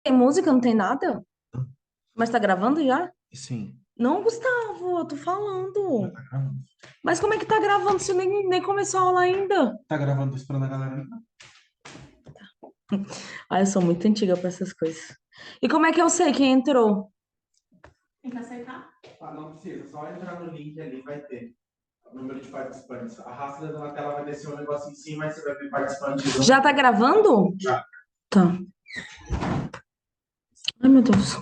tem música, não tem nada? Mas tá gravando já? Sim, Não, Gustavo, eu tô já falando. tá gravando. Mas como é que tá gravando se nem começou a aula ainda? Tá gravando, tô esperando a galera entrar. Ah, eu sou muito antiga pra essas coisas. E como é que eu sei quem entrou? Tem que aceitar? Ah, não precisa, só entrar no link ali, vai ter o número de participantes. Arrasta o dedo na tela, vai descer um negócio em cima, aí você vai ver participantes. Já tá gravando? Já. Tá. Ai, meu Deus.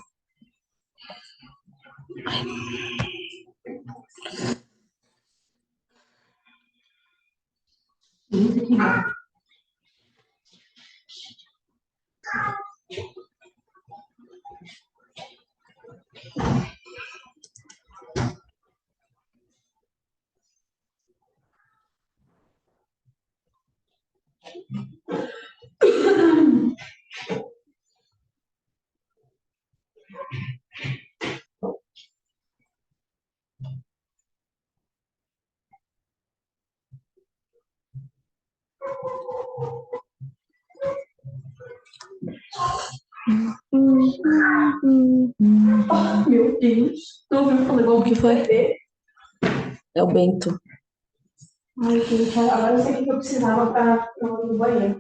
Meu Deus. Tu ouviu quando eu O que foi? ver? É o Bento. Ai, gente, agora eu sei o que eu precisava pra ir no banheiro.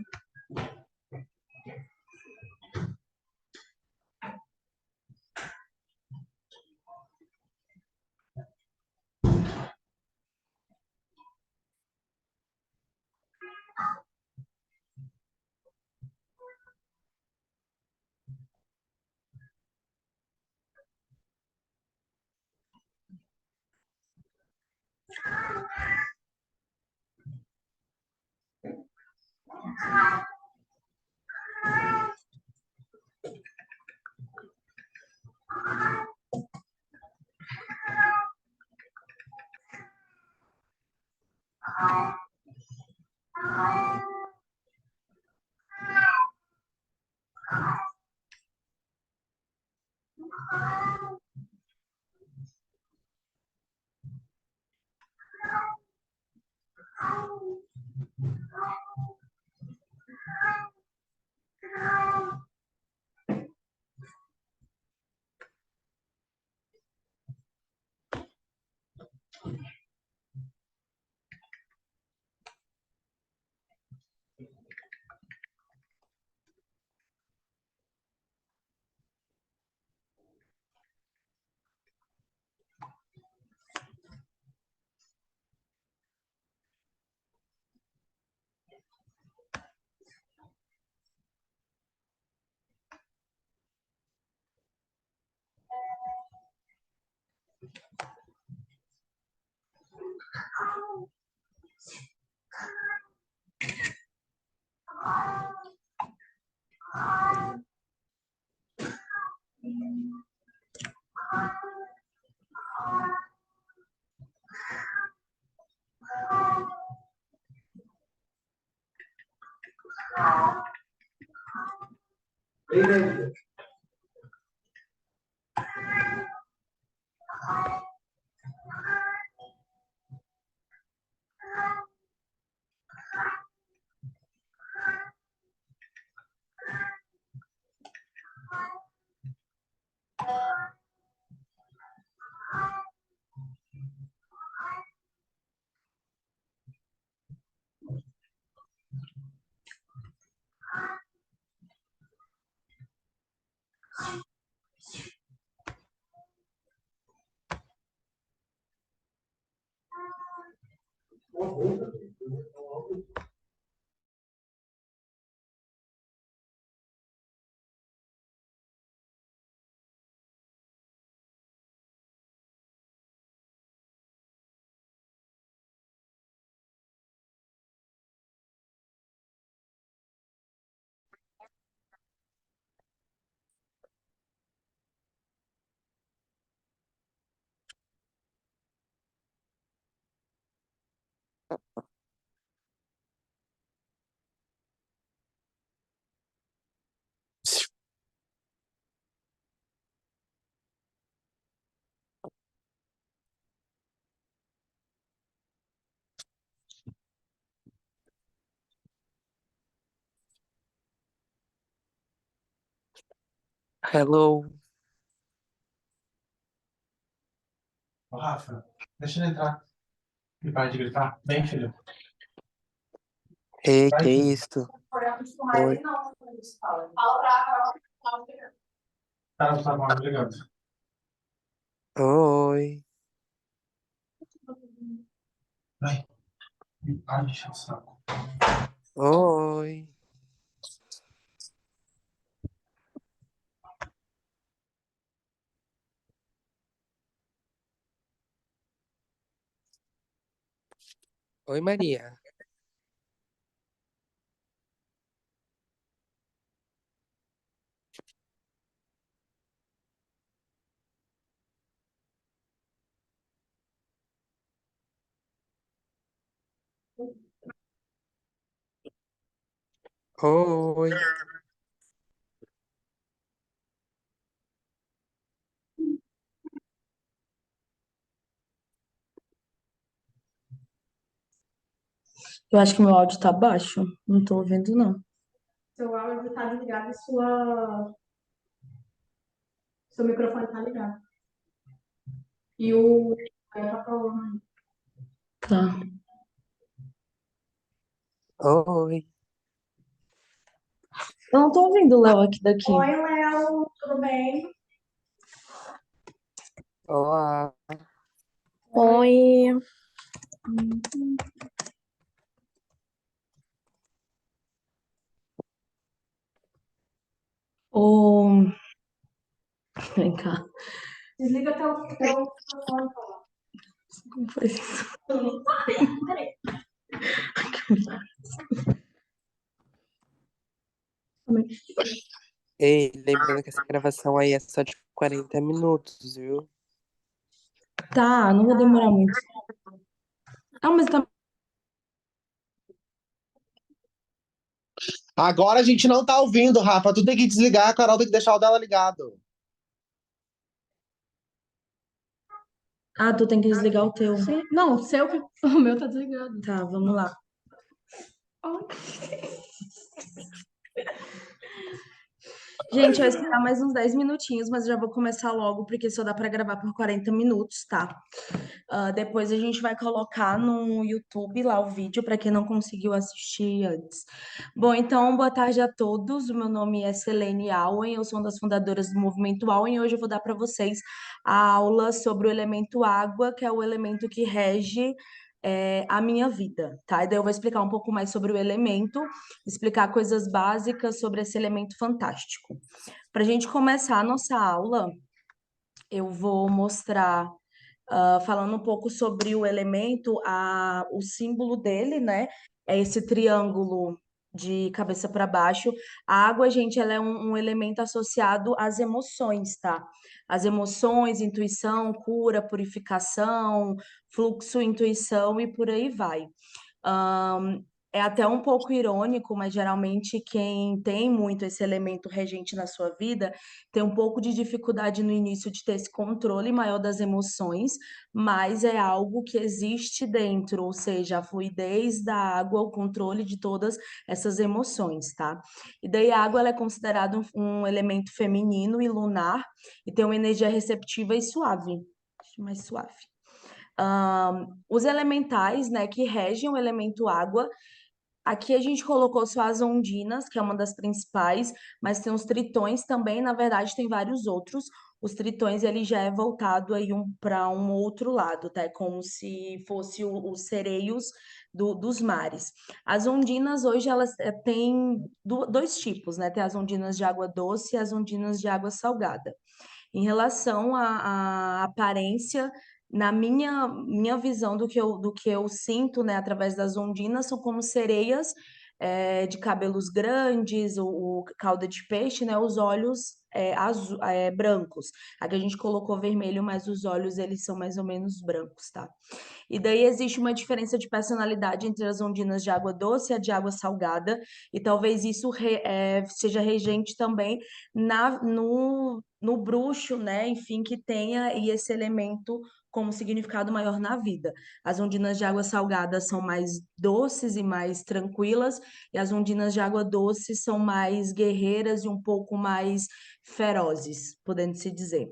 Hello. Ô, Rafa, deixa ele entrar. E para de gritar. Vem, filho. Ei, Vai, que filho. isso? Fala Oi. pra Carol. Tá, tá bom, obrigado. Oi. Vai. Ai, deixa o saco. Oi. Oi, Maria. Oi. Eu acho que meu áudio tá baixo. Não tô ouvindo, não. Seu áudio tá desligado e seu microfone tá ligado. E o. Aí tá falando. Tá. Oi. Eu não tô ouvindo o Léo aqui daqui. Oi, Léo, tudo bem? Olá. Oi. Ô, vem cá. Desliga teu microfone, Paula. Como foi isso? Peraí. Ei, lembrando que essa gravação aí é só de 40 minutos, viu? Tá, não vou demorar muito. Ah, mas tá. Agora a gente não tá ouvindo, Rafa. Tu tem que desligar, a Carol tem que deixar o dela ligado. Ah, tu tem que desligar o teu. Sim. Não, o seu, o meu tá desligado. Tá, vamos lá. Gente, eu ia esperar mais uns 10 minutinhos, mas já vou começar logo, porque só dá pra gravar por 40 minutos, tá? Depois a gente vai colocar no YouTube lá o vídeo para quem não conseguiu assistir antes. Bom, então, boa tarde a todos. O meu nome é Selene Auen, eu sou uma das fundadoras do Movimento Auen e hoje eu vou dar para vocês a aula sobre o elemento água, que é o elemento que rege a minha vida, tá? E daí eu vou explicar um pouco mais sobre o elemento, explicar coisas básicas sobre esse elemento fantástico. Para a gente começar a nossa aula, eu vou mostrar falando um pouco sobre o elemento, o símbolo dele, né? É esse triângulo de cabeça para baixo. A água, gente, ela é um elemento associado às emoções, tá? As emoções, intuição, cura, purificação, fluxo, intuição e por aí vai. É até um pouco irônico, mas geralmente quem tem muito esse elemento regente na sua vida tem um pouco de dificuldade no início de ter esse controle maior das emoções, mas é algo que existe dentro, ou seja, a fluidez da água, o controle de todas essas emoções, tá? E daí a água ela é considerada um elemento feminino e lunar e tem uma energia receptiva e suave, mais suave. Os elementais, né, que regem o elemento água. Aqui a gente colocou só as ondinas, que é uma das principais, mas tem os tritões também, na verdade tem vários outros. Os tritões ele já é voltado aí para um outro lado, tá? É como se fosse os sereios dos mares. As ondinas hoje elas têm dois tipos, né? Tem as ondinas de água doce e as ondinas de água salgada. Em relação à aparência, na minha visão do que eu sinto, né, através das ondinas, são como sereias de cabelos grandes, o cauda de peixe, né, os olhos brancos. Aqui a gente colocou vermelho, mas os olhos eles são mais ou menos brancos, tá? E daí existe uma diferença de personalidade entre as ondinas de água doce e a de água salgada, e talvez isso seja regente também no bruxo, né? Enfim, que tenha aí esse elemento como significado maior na vida. As ondinas de água salgada são mais doces e mais tranquilas, e as ondinas de água doce são mais guerreiras e um pouco mais ferozes, podendo se dizer.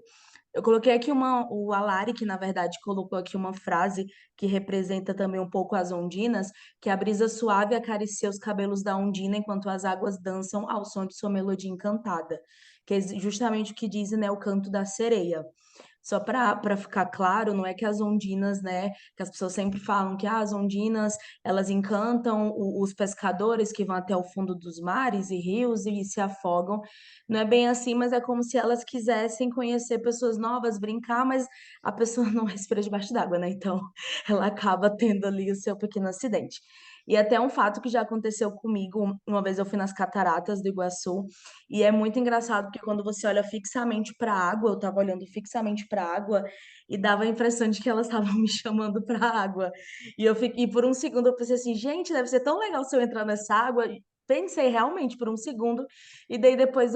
Eu coloquei aqui o Alari, que na verdade colocou aqui uma frase que representa também um pouco as ondinas, que a brisa suave acaricia os cabelos da ondina enquanto as águas dançam ao som de sua melodia encantada, que é justamente o que diz, né, o canto da sereia. Só para ficar claro, não é que as ondinas, né, que as pessoas sempre falam que as ondinas, elas encantam os pescadores que vão até o fundo dos mares e rios e se afogam. Não é bem assim, mas é como se elas quisessem conhecer pessoas novas, brincar, mas a pessoa não respira debaixo d'água, né? Então, ela acaba tendo ali o seu pequeno acidente. E até um fato que já aconteceu comigo, uma vez eu fui nas cataratas do Iguaçu, e é muito engraçado porque quando você olha fixamente para a água, eu estava olhando fixamente para a água e dava a impressão de que elas estavam me chamando para a água. E eu fiquei, por um segundo eu pensei assim, gente, deve ser tão legal se eu entrar nessa água. Pensei realmente por um segundo, e daí depois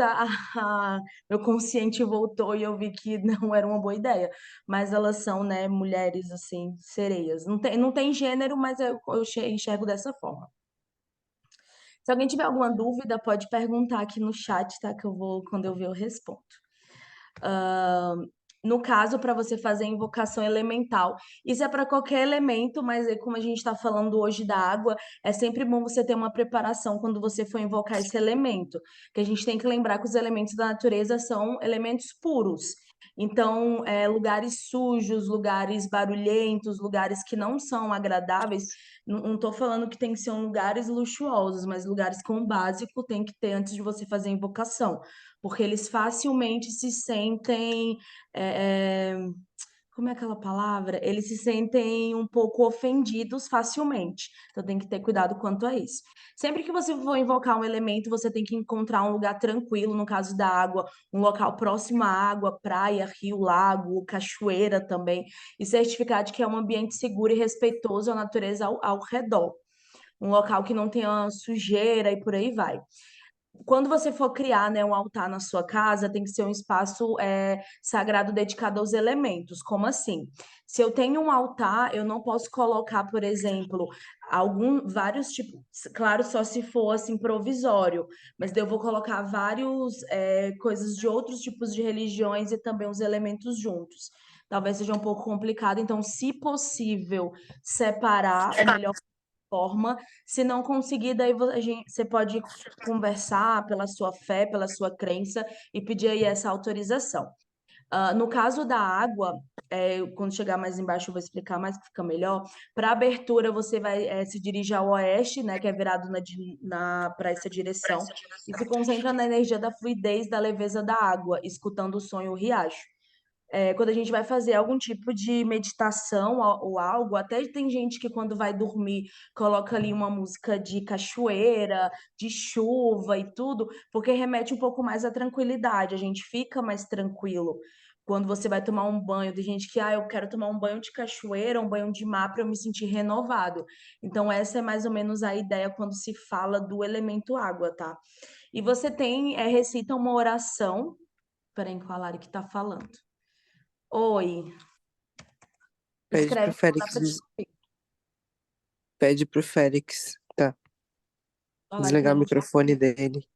meu consciente voltou e eu vi que não era uma boa ideia. Mas elas são, né, mulheres assim, sereias. Não tem gênero, mas eu enxergo dessa forma. Se alguém tiver alguma dúvida, pode perguntar aqui no chat, tá? Que quando eu ver, eu respondo. No caso, para você fazer invocação elemental, isso é para qualquer elemento, mas aí, como a gente está falando hoje da água, é sempre bom você ter uma preparação quando você for invocar esse elemento, que a gente tem que lembrar que os elementos da natureza são elementos puros. Então, lugares sujos, lugares barulhentos, lugares que não são agradáveis, não estou falando que tem que ser lugares luxuosos, mas lugares com o básico tem que ter antes de você fazer a invocação, porque eles facilmente se sentem. é, é, Como é aquela palavra? Eles se sentem um pouco ofendidos facilmente. Então tem que ter cuidado quanto a isso. Sempre que você for invocar um elemento, você tem que encontrar um lugar tranquilo, no caso da água, um local próximo à água, praia, rio, lago, cachoeira também, e certificar de que é um ambiente seguro e respeitoso à natureza ao redor. Um local que não tenha sujeira e por aí vai. Quando você for criar, né, um altar na sua casa, tem que ser um espaço sagrado dedicado aos elementos. Como assim? Se eu tenho um altar, eu não posso colocar, por exemplo, vários tipos, claro, só se for assim provisório, mas daí eu vou colocar vários coisas de outros tipos de religiões e também os elementos juntos. Talvez seja um pouco complicado, então, se possível, separar o melhor forma. Se não conseguir, daí você pode conversar pela sua fé, pela sua crença e pedir aí essa autorização. No caso da água, quando chegar mais embaixo eu vou explicar mais que fica melhor. Para abertura, você vai se dirigir ao oeste, né, que é virado para essa direção, e se concentra na energia da fluidez, da leveza da água, escutando o som e o riacho. Quando a gente vai fazer algum tipo de meditação ou algo, até tem gente que quando vai dormir coloca ali uma música de cachoeira, de chuva e tudo, porque remete um pouco mais à tranquilidade, a gente fica mais tranquilo. Quando você vai tomar um banho, tem gente que, eu quero tomar um banho de cachoeira, um banho de mar para eu me sentir renovado. Então, essa é mais ou menos a ideia quando se fala do elemento água, tá? E você recita uma oração. Peraí, qual a Lari que tá falando? Oi, Pede pro escreve que não dá Félix. pra te ouvir. Pede pro Félix. Tá. Falar que Desligar o não microfone dele.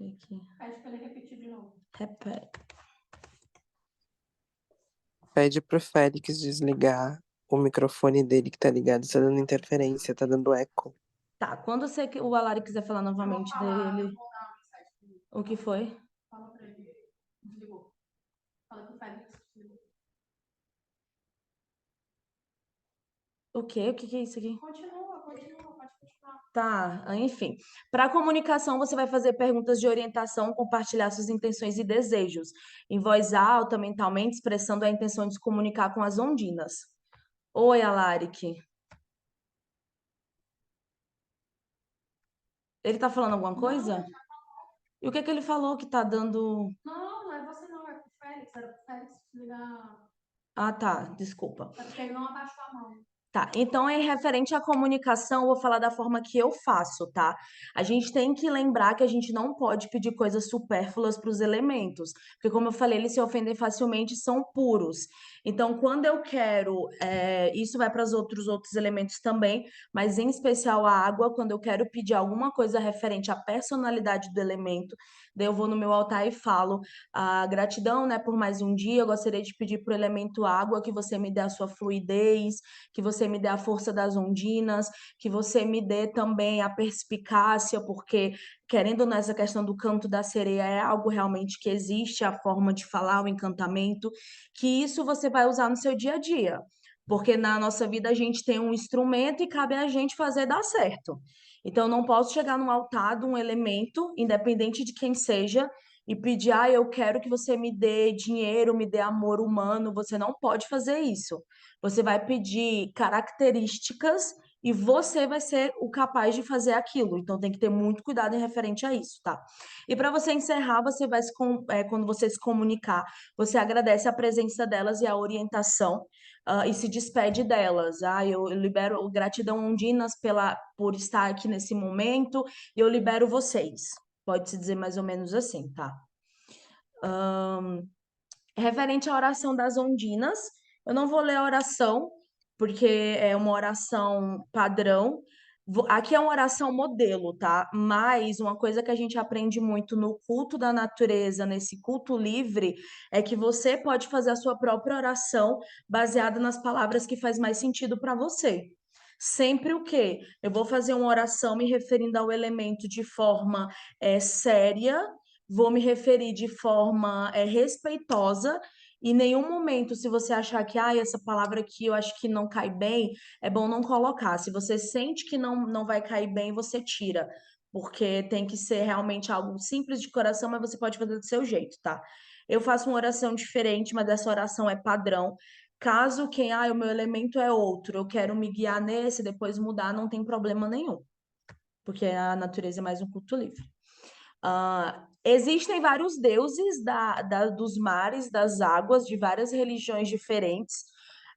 aqui. Pede pra ele repetir de novo. Repete. Pede pro Félix desligar o microfone dele que tá ligado. Tá dando interferência, tá dando eco. Tá, quando o Alari quiser falar Eu vou novamente falar, dele, eu vou dar uma mensagem pra ele. o que foi? Fala pra ele. Desligou. Fala que o Félix desligou. O quê? O que que é isso aqui? Continua, pode continuar. Tá, enfim. Para comunicação, você vai fazer perguntas de orientação, compartilhar suas intenções e desejos, em voz alta, mentalmente, expressando a intenção de se comunicar com as ondinas. Oi, Alaric. Ele tá falando alguma coisa? E o que que ele falou que tá dando. Não, não é você não, é pro Félix. Era pro Félix desligar. Ah, tá, desculpa. É porque ele não abaixou a mão. Tá, então em referente à comunicação, eu vou falar da forma que eu faço, tá? A gente tem que lembrar que a gente não pode pedir coisas supérfluas para os elementos, porque como eu falei, eles se ofendem facilmente, e são puros. Então, quando eu quero, isso vai para os outros elementos também, mas em especial a água, quando eu quero pedir alguma coisa referente à personalidade do elemento, daí eu vou no meu altar e falo, gratidão, né, por mais um dia, eu gostaria de pedir para o elemento água que você me dê a sua fluidez, que você me dê a força das ondinas, que você me dê também a perspicácia, porque, querendo nessa questão do canto da sereia, é algo realmente que existe, a forma de falar, o encantamento, que isso você vai usar no seu dia a dia. Porque na nossa vida a gente tem um instrumento e cabe a gente fazer dar certo. Então, eu não posso chegar no altar de um elemento, independente de quem seja, e pedir, eu quero que você me dê dinheiro, me dê amor humano. Você não pode fazer isso. Você vai pedir características e você vai ser o capaz de fazer aquilo. Então tem que ter muito cuidado em referente a isso, tá? E para você encerrar, você vai quando você se comunicar, você agradece a presença delas e a orientação. E se despede delas. Eu libero gratidão ondinas por estar aqui nesse momento e eu libero vocês. Pode-se dizer mais ou menos assim, tá? Referente à oração das ondinas, eu não vou ler a oração, porque é uma oração padrão. Aqui é uma oração modelo, tá? Mas uma coisa que a gente aprende muito no culto da natureza, nesse culto livre, é que você pode fazer a sua própria oração baseada nas palavras que faz mais sentido para você. Sempre o quê? Eu vou fazer uma oração me referindo ao elemento de forma séria, vou me referir de forma respeitosa. Em nenhum momento, se você achar que essa palavra aqui eu acho que não cai bem, é bom não colocar. Se você sente que não vai cair bem, você tira. Porque tem que ser realmente algo simples de coração, mas você pode fazer do seu jeito, tá? Eu faço uma oração diferente, mas essa oração é padrão. Caso quem, o meu elemento é outro, eu quero me guiar nesse, depois mudar, não tem problema nenhum. Porque a natureza é mais um culto livre. Existem vários deuses dos mares, das águas, de várias religiões diferentes.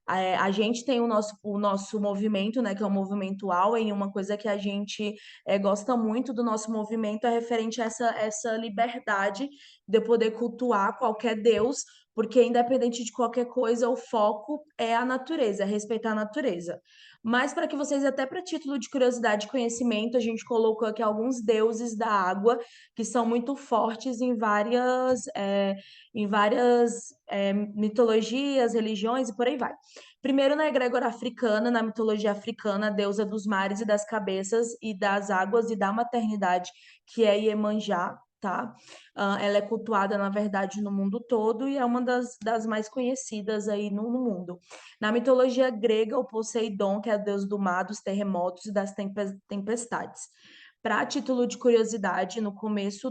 A gente tem o nosso movimento, né, que é o movimento Awen, e uma coisa que a gente gosta muito do nosso movimento é referente a essa liberdade de eu poder cultuar qualquer deus, porque independente de qualquer coisa, o foco é a natureza, é respeitar a natureza. Mas para que vocês, até para título de curiosidade e conhecimento, a gente colocou aqui alguns deuses da água que são muito fortes em várias mitologias, religiões e por aí vai. Primeiro, na egrégora africana, na mitologia africana, a deusa dos mares e das cabeças e das águas e da maternidade, que é Iemanjá, tá? Ela é cultuada, na verdade, no mundo todo e é uma das mais conhecidas aí no mundo. Na mitologia grega, o Poseidon, que é o deus do mar, dos terremotos e das tempestades. Para título de curiosidade, no começo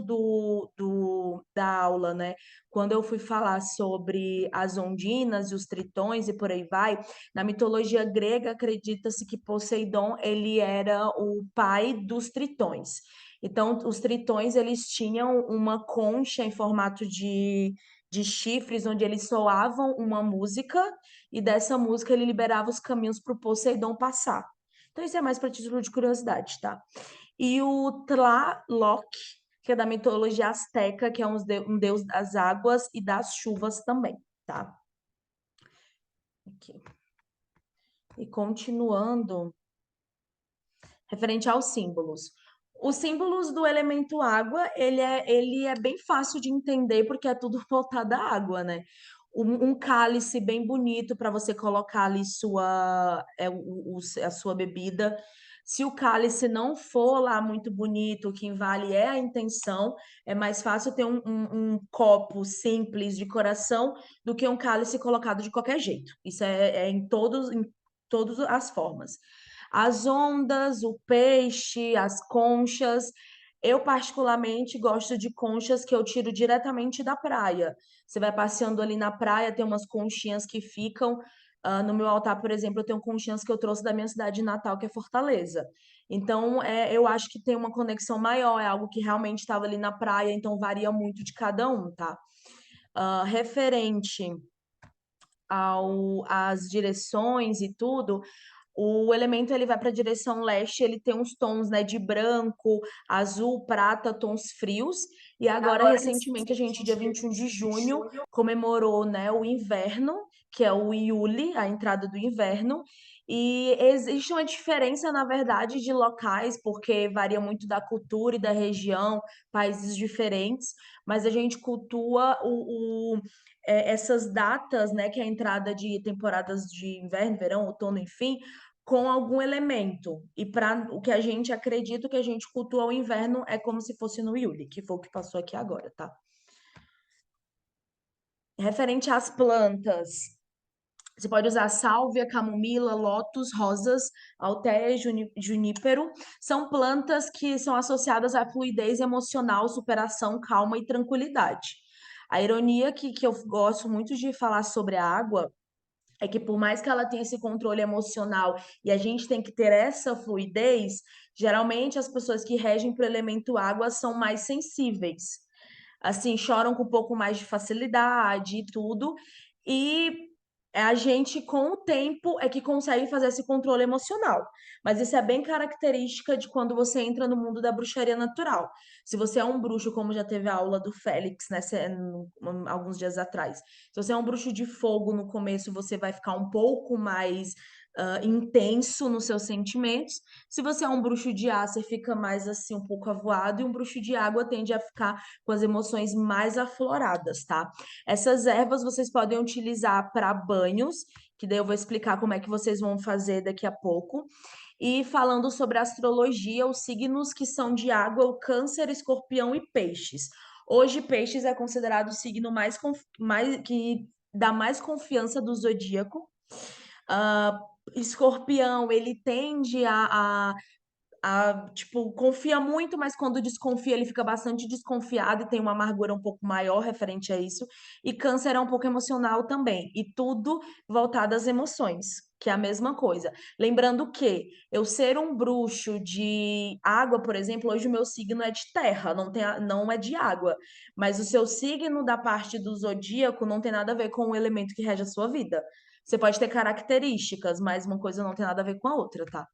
da aula, né, quando eu fui falar sobre as ondinas e os tritões e por aí vai, na mitologia grega acredita-se que Poseidon ele era o pai dos tritões. Então, os tritões eles tinham uma concha em formato de chifres, onde eles soavam uma música e dessa música ele liberava os caminhos para o Poseidon passar. Então, isso é mais para título de curiosidade, tá? E o Tlaloc, que é da mitologia asteca, que é um deus das águas e das chuvas também, tá? Aqui. E continuando, referente aos símbolos. Os símbolos do elemento água, ele é bem fácil de entender, porque é tudo voltado à água, né? Um cálice bem bonito para você colocar ali a sua bebida. Se o cálice não for lá muito bonito, o que vale é a intenção. É mais fácil ter um copo simples de coração do que um cálice colocado de qualquer jeito. Isso é em todas as formas. As ondas, o peixe, as conchas. Eu, particularmente, gosto de conchas que eu tiro diretamente da praia. Você vai passeando ali na praia, tem umas conchinhas que ficam. No meu altar, por exemplo, eu tenho conchinhas que eu trouxe da minha cidade natal, que é Fortaleza. Então, eu acho que tem uma conexão maior, é algo que realmente estava ali na praia, então varia muito de cada um, tá? Referente às direções e tudo, o elemento ele vai para a direção leste, ele tem uns tons, né, de branco, azul, prata, tons frios. E agora, recentemente, a gente, dia 21 de junho, comemorou, né, o inverno, que é o Iuli, a entrada do inverno. E existe uma diferença, na verdade, de locais, porque varia muito da cultura e da região, países diferentes, mas a gente cultua essas datas, né, que é a entrada de temporadas de inverno, verão, outono, enfim, com algum elemento. E para o que a gente acredita, o que a gente cultua o inverno é como se fosse no Yuli, que foi o que passou aqui agora, tá? Referente às plantas, você pode usar sálvia, camomila, lótus, rosas, altéia, junípero. São plantas que são associadas à fluidez emocional, superação, calma e tranquilidade. A ironia que eu gosto muito de falar sobre a água é que por mais que ela tenha esse controle emocional e a gente tem que ter essa fluidez, geralmente as pessoas que regem para o elemento água são mais sensíveis. Assim, choram com um pouco mais de facilidade e tudo. E a gente, com o tempo, é que consegue fazer esse controle emocional. Mas isso é bem característica de quando você entra no mundo da bruxaria natural. Se você é um bruxo, como já teve a aula do Félix, né, alguns dias atrás. Se você é um bruxo de fogo no começo, você vai ficar um pouco mais intenso nos seus sentimentos. Se você é um bruxo de ar, você fica mais assim, um pouco avoado, e um bruxo de água tende a ficar com as emoções mais afloradas, tá? Essas ervas vocês podem utilizar para banhos, que daí eu vou explicar como é que vocês vão fazer daqui a pouco. E falando sobre astrologia, os signos que são de água, o Câncer, Escorpião e Peixes. Hoje, Peixes é considerado o signo que dá mais confiança do zodíaco. Escorpião, ele tende tipo, confia muito, mas quando desconfia, ele fica bastante desconfiado e tem uma amargura um pouco maior referente a isso. E Câncer é um pouco emocional também, e tudo voltado às emoções, que é a mesma coisa. Lembrando que eu ser um bruxo de água, por exemplo, hoje o meu signo é de terra, não é de água, mas o seu signo da parte do zodíaco não tem nada a ver com o elemento que rege a sua vida. Você pode ter características, mas uma coisa não tem nada a ver com a outra, tá?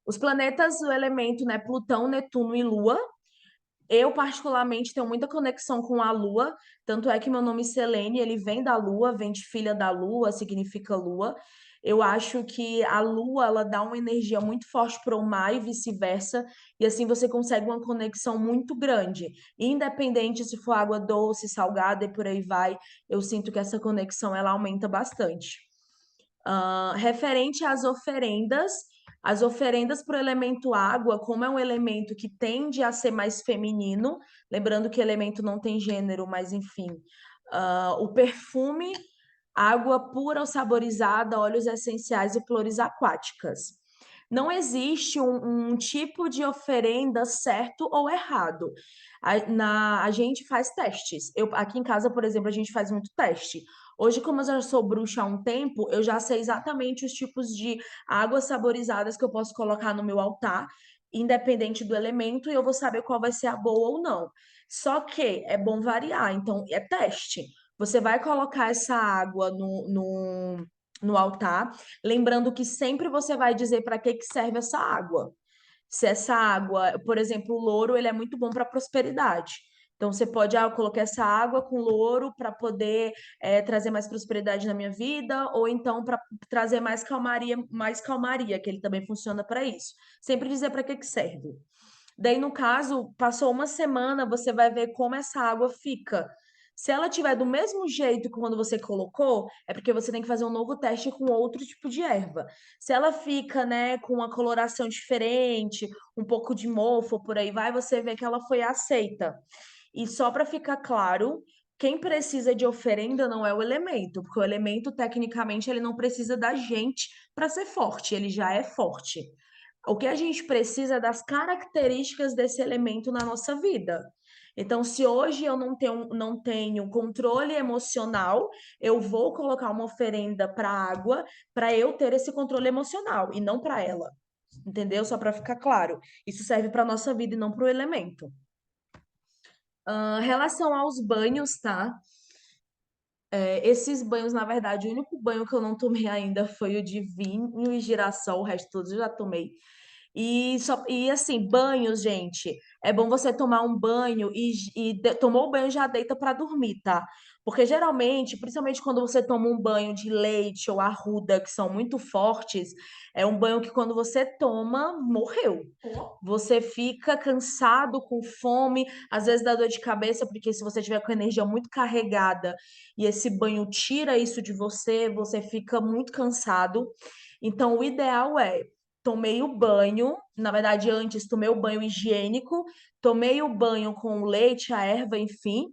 Os planetas, o elemento, né, Plutão, Netuno e Lua. Eu, particularmente, tenho muita conexão com a Lua, tanto é que meu nome Selene, ele vem da Lua, vem de filha da Lua, significa Lua. Eu acho que a Lua, ela dá uma energia muito forte para o mar e vice-versa, e assim você consegue uma conexão muito grande. Independente se for água doce, salgada e por aí vai, eu sinto que essa conexão, ela aumenta bastante. Referente às oferendas, as oferendas para o elemento água, como é um elemento que tende a ser mais feminino, lembrando que elemento não tem gênero, mas enfim, o perfume, água pura ou saborizada, óleos essenciais e flores aquáticas. Não existe um tipo de oferenda certo ou errado. A gente faz testes. Aqui em casa, por exemplo, a gente faz muito teste. Hoje, como eu já sou bruxa há um tempo, eu já sei exatamente os tipos de águas saborizadas que eu posso colocar no meu altar, independente do elemento, e eu vou saber qual vai ser a boa ou não. Só que é bom variar, então é teste. Você vai colocar essa água no altar, lembrando que sempre você vai dizer para que serve essa água. Se essa água, por exemplo, o louro, ele é muito bom para prosperidade. Então, você pode colocar essa água com louro para poder trazer mais prosperidade na minha vida, ou então para trazer mais calmaria, que ele também funciona para isso. Sempre dizer para que serve. Daí, no caso, passou uma semana, você vai ver como essa água fica. Se ela tiver do mesmo jeito que quando você colocou, é porque você tem que fazer um novo teste com outro tipo de erva. Se ela fica, né, com uma coloração diferente, um pouco de mofo, por aí vai, você vê que ela foi aceita. E só para ficar claro, quem precisa de oferenda não é o elemento, porque o elemento, tecnicamente, ele não precisa da gente para ser forte, ele já é forte. O que a gente precisa é das características desse elemento na nossa vida. Então, se hoje eu não tenho controle emocional, eu vou colocar uma oferenda para água para eu ter esse controle emocional e não para ela. Entendeu? Só para ficar claro. Isso serve para nossa vida e não para o elemento. Relação aos banhos, tá? Esses banhos, na verdade, o único banho que eu não tomei ainda foi o de vinho e girassol, o resto todos eu já tomei. E assim, banhos, gente, é bom você tomar um banho tomou o banho já deita pra dormir, tá? Porque geralmente, principalmente quando você toma um banho de leite ou arruda, que são muito fortes, é um banho que quando você toma, morreu. Você fica cansado, com fome, às vezes dá dor de cabeça, porque se você tiver com a energia muito carregada e esse banho tira isso de você, você fica muito cansado. Então, o ideal é tomei o banho, na verdade, antes tomei o banho higiênico, tomei o banho com o leite, a erva, enfim.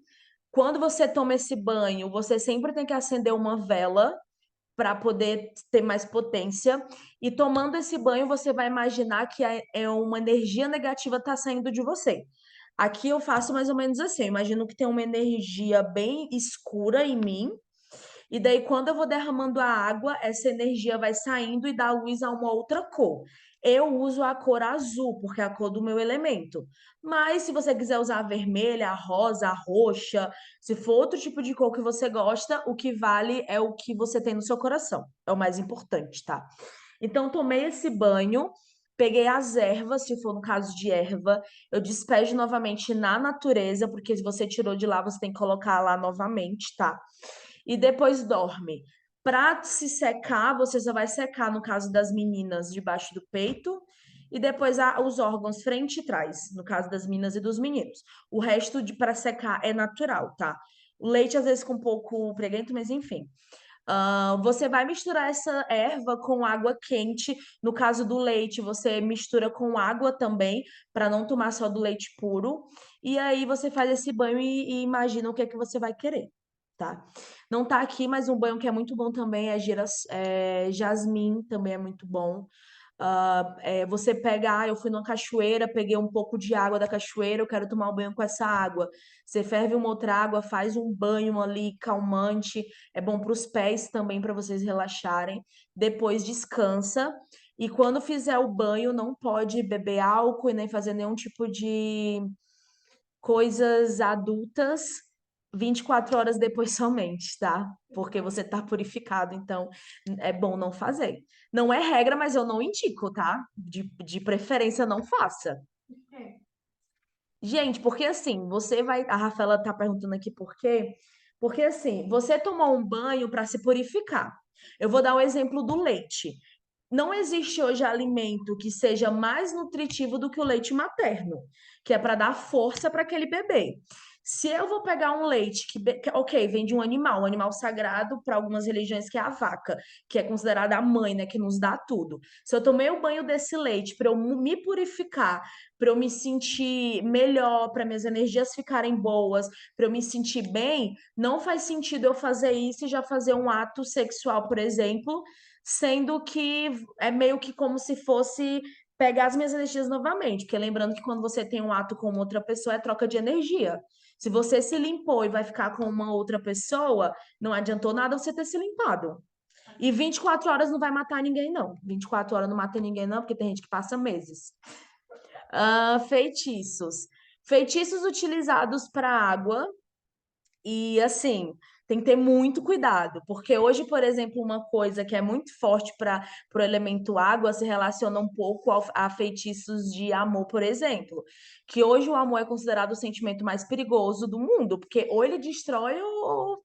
Quando você toma esse banho, você sempre tem que acender uma vela para poder ter mais potência. E tomando esse banho, você vai imaginar que é uma energia negativa tá saindo de você. Aqui eu faço mais ou menos assim. Eu imagino que tem uma energia bem escura em mim. E daí, quando eu vou derramando a água, essa energia vai saindo e dá luz a uma outra cor. Eu uso a cor azul, porque é a cor do meu elemento. Mas se você quiser usar a vermelha, a rosa, a roxa, se for outro tipo de cor que você gosta, o que vale é o que você tem no seu coração. É o mais importante, tá? Então, tomei esse banho, peguei as ervas, se for no caso de erva, eu despejo novamente na natureza, porque se você tirou de lá, você tem que colocar lá novamente, tá? E depois dorme. Para se secar, você só vai secar, no caso das meninas, debaixo do peito, e depois os órgãos frente e trás, no caso das meninas e dos meninos. O resto de para secar é natural, tá? O leite às vezes com um pouco preguento, mas enfim. Você vai misturar essa erva com água quente. No caso do leite, você mistura com água também, para não tomar só do leite puro. E aí você faz esse banho e imagina o que é que você vai querer, tá? Não tá aqui, mas um banho que é muito bom também é jasmim, também é muito bom. Você pega, eu fui numa cachoeira, peguei um pouco de água da cachoeira, eu quero tomar um banho com essa água. Você ferve uma outra água, faz um banho ali calmante, é bom para os pés também, para vocês relaxarem. Depois descansa. E quando fizer o banho, não pode beber álcool e nem fazer nenhum tipo de coisas adultas 24 horas depois somente, tá? Porque você tá purificado, então é bom não fazer. Não é regra, mas eu não indico, tá? De preferência, não faça. É. Gente, porque assim, você vai. A Rafaela tá perguntando aqui por quê. Porque assim, você tomou um banho para se purificar. Eu vou dar o exemplo do leite. Não existe hoje alimento que seja mais nutritivo do que o leite materno, que é para dar força para aquele bebê. Se eu vou pegar um leite ok, vem de um animal sagrado para algumas religiões que é a vaca, que é considerada a mãe, né, que nos dá tudo. Se eu tomei o banho desse leite para eu me purificar, para eu me sentir melhor, para minhas energias ficarem boas, para eu me sentir bem, não faz sentido eu fazer isso e já fazer um ato sexual, por exemplo, sendo que é meio que como se fosse pegar as minhas energias novamente, porque lembrando que quando você tem um ato com outra pessoa é troca de energia. Se você se limpou e vai ficar com uma outra pessoa, não adiantou nada você ter se limpado. E 24 horas não vai matar ninguém, não. 24 horas não mata ninguém, não, porque tem gente que passa meses. Feitiços. Feitiços utilizados para água. E assim, tem que ter muito cuidado, porque hoje, por exemplo, uma coisa que é muito forte para o elemento água se relaciona um pouco a feitiços de amor, por exemplo. Que hoje o amor é considerado o sentimento mais perigoso do mundo, porque ou ele destrói ou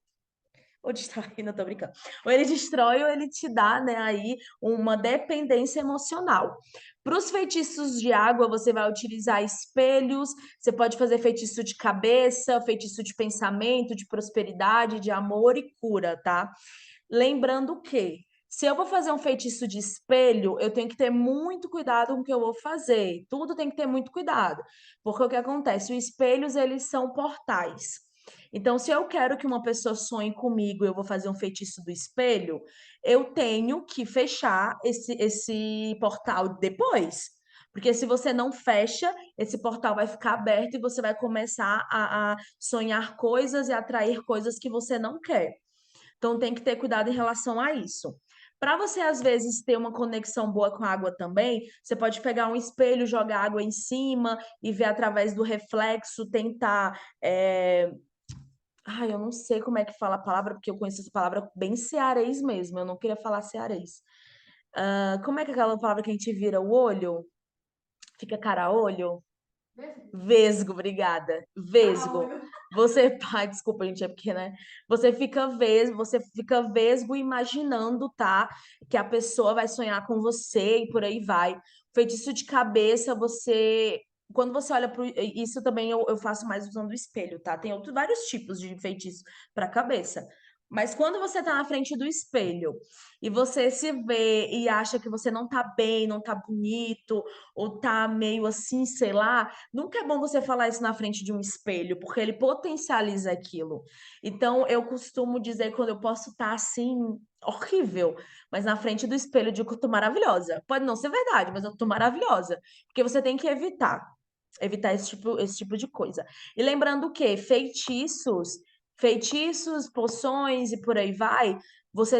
destrói, não tô brincando. Ou ele destrói ou ele te dá, né, aí uma dependência emocional. Para os feitiços de água, você vai utilizar espelhos, você pode fazer feitiço de cabeça, feitiço de pensamento, de prosperidade, de amor e cura, tá? Lembrando que se eu vou fazer um feitiço de espelho, eu tenho que ter muito cuidado com o que eu vou fazer. Tudo tem que ter muito cuidado. Porque o que acontece? Os espelhos, eles são portais. Então, se eu quero que uma pessoa sonhe comigo, eu vou fazer um feitiço do espelho, eu tenho que fechar esse portal depois. Porque se você não fecha, esse portal vai ficar aberto e você vai começar a sonhar coisas e atrair coisas que você não quer. Então, tem que ter cuidado em relação a isso. Para você, às vezes, ter uma conexão boa com a água também, você pode pegar um espelho, jogar água em cima e ver através do reflexo, tentar Ai, eu não sei como é que fala a palavra, porque eu conheço essa palavra bem cearês mesmo. Eu não queria falar cearês. Como é que é aquela palavra que a gente vira o olho? Fica cara a olho? Vesgo, obrigada. Vesgo. Você, pai, desculpa, gente, é porque, né? Você fica vesgo imaginando, tá? Que a pessoa vai sonhar com você e por aí vai. Feitiço de cabeça, você. Quando você olha pro. Isso também eu faço mais usando o espelho, tá? Tem vários tipos de feitiço para cabeça. Mas quando você tá na frente do espelho e você se vê e acha que você não tá bem, não tá bonito, ou tá meio assim, sei lá. Nunca é bom você falar isso na frente de um espelho, porque ele potencializa aquilo. Então, eu costumo dizer quando eu posso estar assim, horrível, mas na frente do espelho eu digo que eu tô maravilhosa. Pode não ser verdade, mas eu tô maravilhosa. Porque você tem que evitar esse tipo de coisa. E lembrando que feitiços, poções e por aí vai,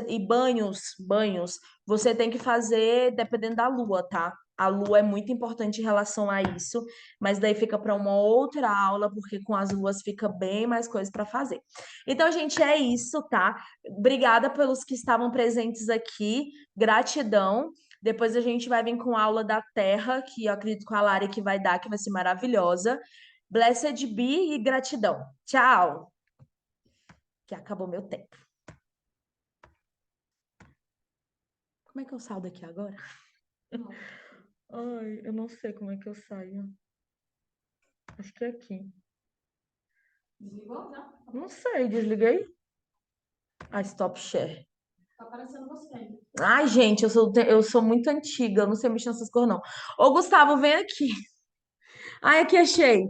e banhos, você tem que fazer dependendo da lua, tá? A lua é muito importante em relação a isso, mas daí fica para uma outra aula, porque com as luas fica bem mais coisas para fazer. Então, gente, é isso, tá? Obrigada pelos que estavam presentes aqui, gratidão. Depois a gente vai vir com a aula da Terra, que eu acredito com a Lari que vai dar, que vai ser maravilhosa. Blessed be e gratidão. Tchau! Que acabou meu tempo. Como é que eu saio daqui agora? Ai, eu não sei como é que eu saio. Acho que é aqui. Desligou, não? Não sei, desliguei? Ah, stop share. Tá aparecendo você ainda. Ai, gente, eu sou muito antiga, eu não sei mexer nessas coisas, não. Ô, Gustavo, vem aqui. Ai, aqui achei.